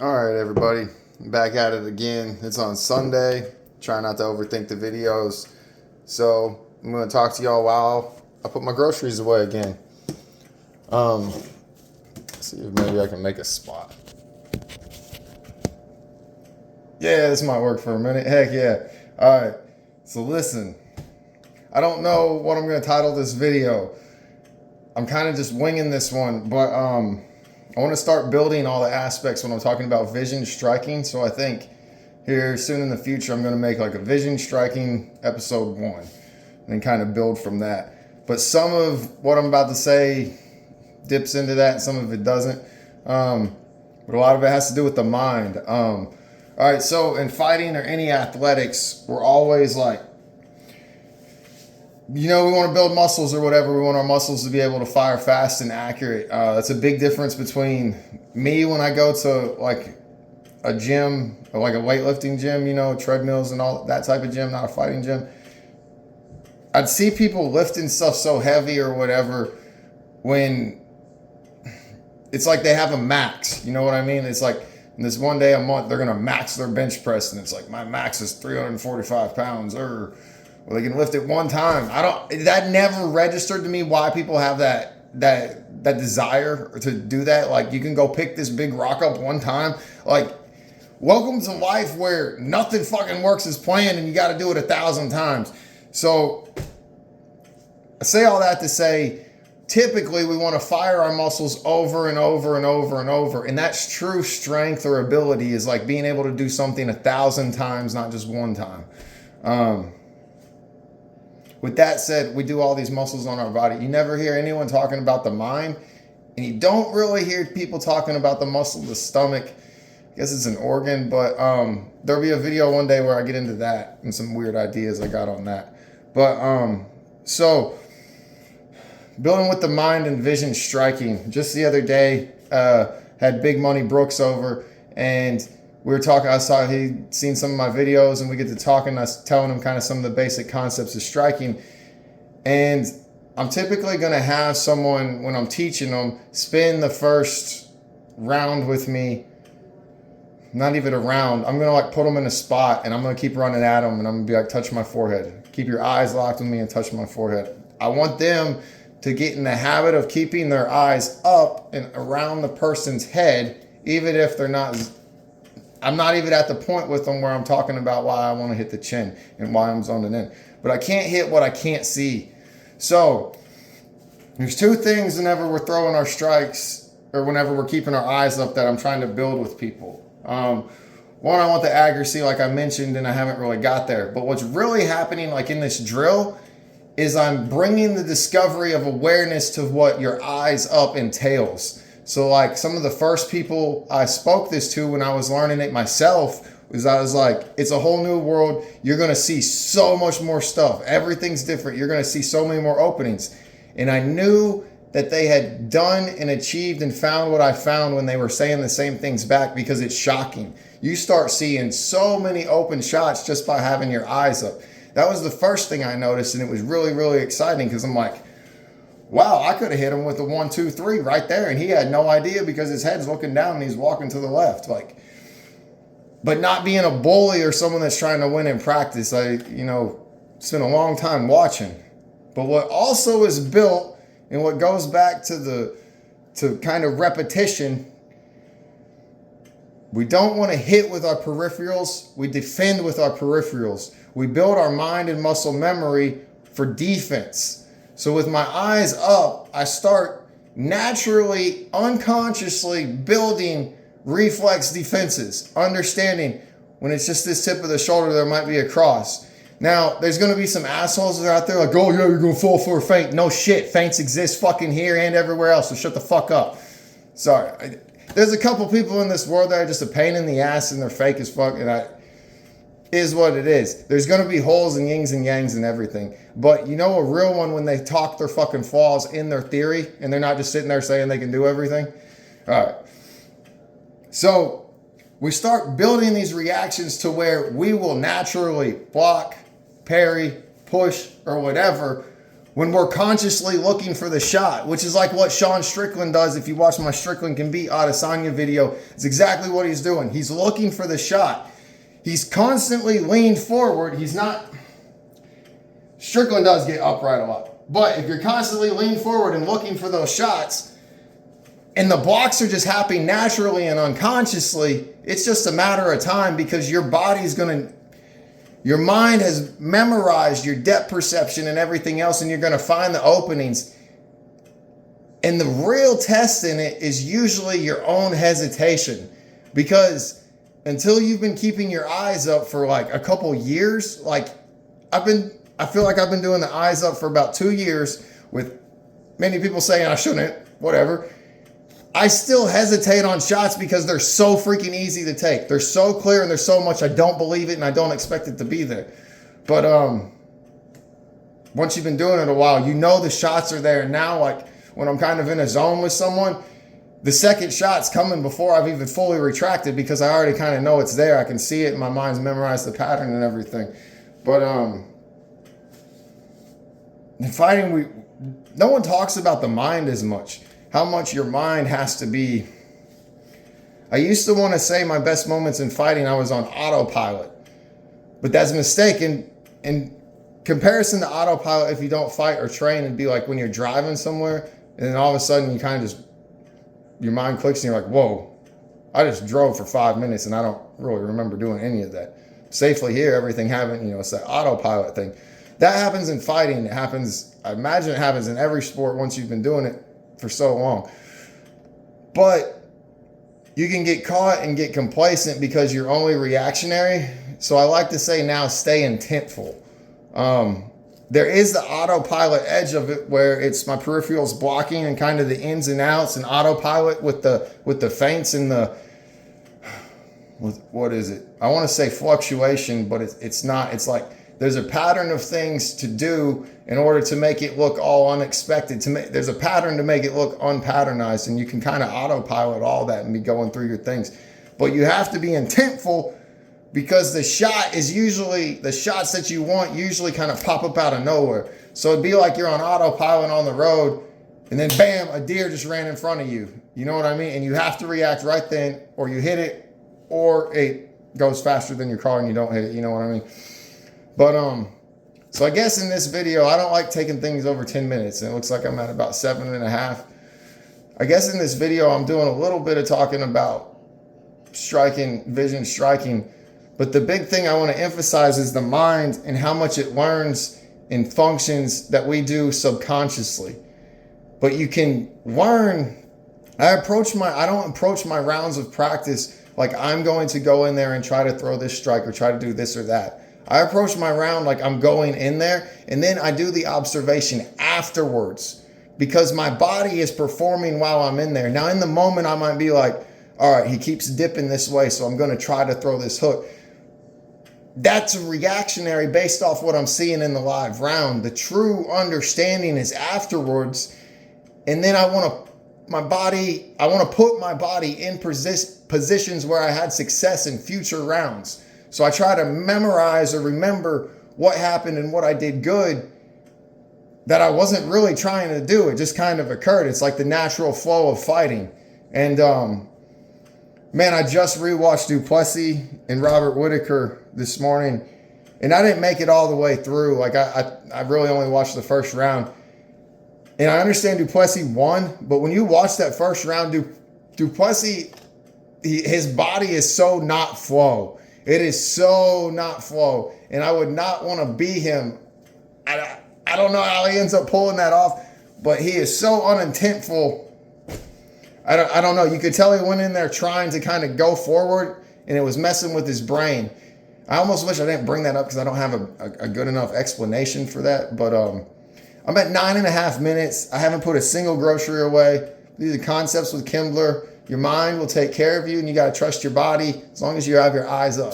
All right, everybody, back at it again. It's on Sunday. Try not to overthink the videos. So I'm gonna talk to y'all while I put my groceries away again. See if maybe I can make a spot. Yeah, this might work for a minute. Heck yeah. All right. So listen, I don't know what I'm gonna title this video. I'm kind of just winging this one, but I want to start building all the aspects when I'm talking about vision striking. So I think here soon in the future, I'm going to make like a vision striking episode 1 and then kind of build from that. But some of what I'm about to say dips into that, some of it doesn't. But a lot of it has to do with the mind. All right, so in fighting or any athletics, we're always like, we want to build muscles or whatever. We want our muscles to be able to fire fast and accurate. That's a big difference between me when I go to like a gym, or like a weightlifting gym, treadmills and all that type of gym, not a fighting gym. I'd see people lifting stuff so heavy or whatever when it's like they have a max. You know what I mean? It's like this one day a month, they're going to max their bench press. And it's like, my max is 345 pounds or they can lift it one time. That never registered to me why people have that desire to do that. Like, you can go pick this big rock up one time. Like, welcome to life where nothing fucking works as planned and you got to do it 1,000 times. So I say all that to say, typically we want to fire our muscles over and over and over and over. And that's true strength or ability, is like being able to do something 1,000 times, not just one time. With that said, we do all these muscles on our body. You never hear anyone talking about the mind, and you don't really hear people talking about the muscle of the stomach. I guess it's an organ, but there'll be a video one day where I get into that and some weird ideas I got on that. But so building with the mind and vision striking. Just the other day, had Big Money Brooks over, and we were talking. I saw he'd seen some of my videos, and we get to talking. I was telling him kind of some of the basic concepts of striking. And I'm typically going to have someone, when I'm teaching them, spin the first round with me. Not even a round. I'm going to like put them in a spot, and I'm going to keep running at them, and I'm going to be like, touch my forehead. Keep your eyes locked with me and touch my forehead. I want them to get in the habit of keeping their eyes up and around the person's head, even if they're not. I'm not even at the point with them where I'm talking about why I want to hit the chin and why I'm zoning in. But I can't hit what I can't see. So there's two things whenever we're throwing our strikes or whenever we're keeping our eyes up that I'm trying to build with people. One, I want the accuracy like I mentioned, and I haven't really got there. But what's really happening like in this drill is I'm bringing the discovery of awareness to what your eyes up entails. So like some of the first people I spoke this to when I was learning it myself was I was like, it's a whole new world. You're going to see so much more stuff. Everything's different. You're going to see so many more openings. And I knew that they had done and achieved and found what I found when they were saying the same things back, because it's shocking. You start seeing so many open shots just by having your eyes up. That was the first thing I noticed, and it was really, really exciting because I'm like, wow, I could have hit him with a 1, 2, 3 right there, and he had no idea because his head's looking down and he's walking to the left. Like, but not being a bully or someone that's trying to win in practice. I, spent a long time watching. But what also is built and what goes back to kind of repetition, we don't want to hit with our peripherals. We defend with our peripherals. We build our mind and muscle memory for defense. So with my eyes up, I start naturally, unconsciously building reflex defenses, understanding when it's just this tip of the shoulder, there might be a cross. Now, there's going to be some assholes that are out there like, oh yeah, you're going to fall for a feint. No shit, feints exist fucking here and everywhere else, so shut the fuck up. Sorry. There's a couple people in this world that are just a pain in the ass and they're fake as fuck, and is what it is. There's going to be holes and yings and yangs and everything. But a real one, when they talk their fucking flaws in their theory and they're not just sitting there saying they can do everything. All right. So we start building these reactions to where we will naturally block, parry, push, or whatever when we're consciously looking for the shot, which is like what Sean Strickland does. If you watch my Strickland Can Beat Adesanya video, it's exactly what he's doing. He's looking for the shot. He's constantly leaned forward. He's not... Strickland does get upright a lot. But if you're constantly leaned forward and looking for those shots, and the blocks are just happening naturally and unconsciously, it's just a matter of time, because your body's going to... Your mind has memorized your depth perception and everything else, and you're going to find the openings. And the real test in it is usually your own hesitation, because until you've been keeping your eyes up for like a couple years, like I feel like I've been doing the eyes up for about 2 years, with many people saying I shouldn't, whatever. I still hesitate on shots because they're so freaking easy to take. They're so clear, and there's so much I don't believe it and I don't expect it to be there. But once you've been doing it a while, you know the shots are there. Now, like when I'm kind of in a zone with someone, the second shot's coming before I've even fully retracted, because I already kind of know it's there. I can see it, and my mind's memorized the pattern and everything. But in fighting, no one talks about the mind as much. How much your mind has to be. I used to want to say my best moments in fighting, I was on autopilot. But that's a mistake. In comparison to autopilot, if you don't fight or train, it'd be like when you're driving somewhere, and then all of a sudden you kind of just, your mind clicks and you're like, whoa, I just drove for 5 minutes and I don't really remember doing any of that. Safely here, everything happened, it's that autopilot thing. That happens in fighting. It happens, I imagine it happens in every sport once you've been doing it for so long. But you can get caught and get complacent because you're only reactionary. So I like to say now, stay intentful. There is the autopilot edge of it, where it's my peripherals blocking and kind of the ins and outs, and autopilot with the feints and the, what is it? I want to say fluctuation, but it's not. It's like there's a pattern of things to do in order to make it look all unexpected. There's a pattern to make it look unpatternized, and you can kind of autopilot all that and be going through your things. But you have to be intentful, because the shot is usually, the shots that you want usually kind of pop up out of nowhere. So it'd be like you're on autopilot on the road, and then bam, a deer just ran in front of you. You know what I mean? And you have to react right then, or you hit it, or it goes faster than your car and you don't hit it. You know what I mean? But so I guess in this video, I don't like taking things over 10 minutes. And it looks like I'm at about 7.5. I guess in this video, I'm doing a little bit of talking about striking, vision striking. But the big thing I want to emphasize is the mind and how much it learns and functions that we do subconsciously. But you can learn. I don't approach my rounds of practice like I'm going to go in there and try to throw this strike or try to do this or that. I approach my round like I'm going in there, and then I do the observation afterwards, because my body is performing while I'm in there. Now, in the moment, I might be like, all right, he keeps dipping this way, so I'm going to try to throw this hook. That's reactionary based off what I'm seeing in the live round. The true understanding is afterwards, and then I want to put my body in positions where I had success in future rounds. So I try to memorize or remember what happened and what I did good that I wasn't really trying to do. It just kind of occurred. It's like the natural flow of fighting. And man, I just rewatched Du Plessis and Robert Whittaker this morning, and I didn't make it all the way through. Like I really only watched the first round. And I understand Du Plessis won, but when you watch that first round, Du Plessis, his body is so not flow. It is so not flow. And I would not want to be him. I don't know how he ends up pulling that off, but he is so unintentful. I don't know. You could tell he went in there trying to kind of go forward, and it was messing with his brain. I almost wish I didn't bring that up because I don't have a good enough explanation for that. But I'm at 9.5 minutes. I haven't put a single grocery away. These are concepts with Kimbler. Your mind will take care of you, and you got to trust your body as long as you have your eyes up.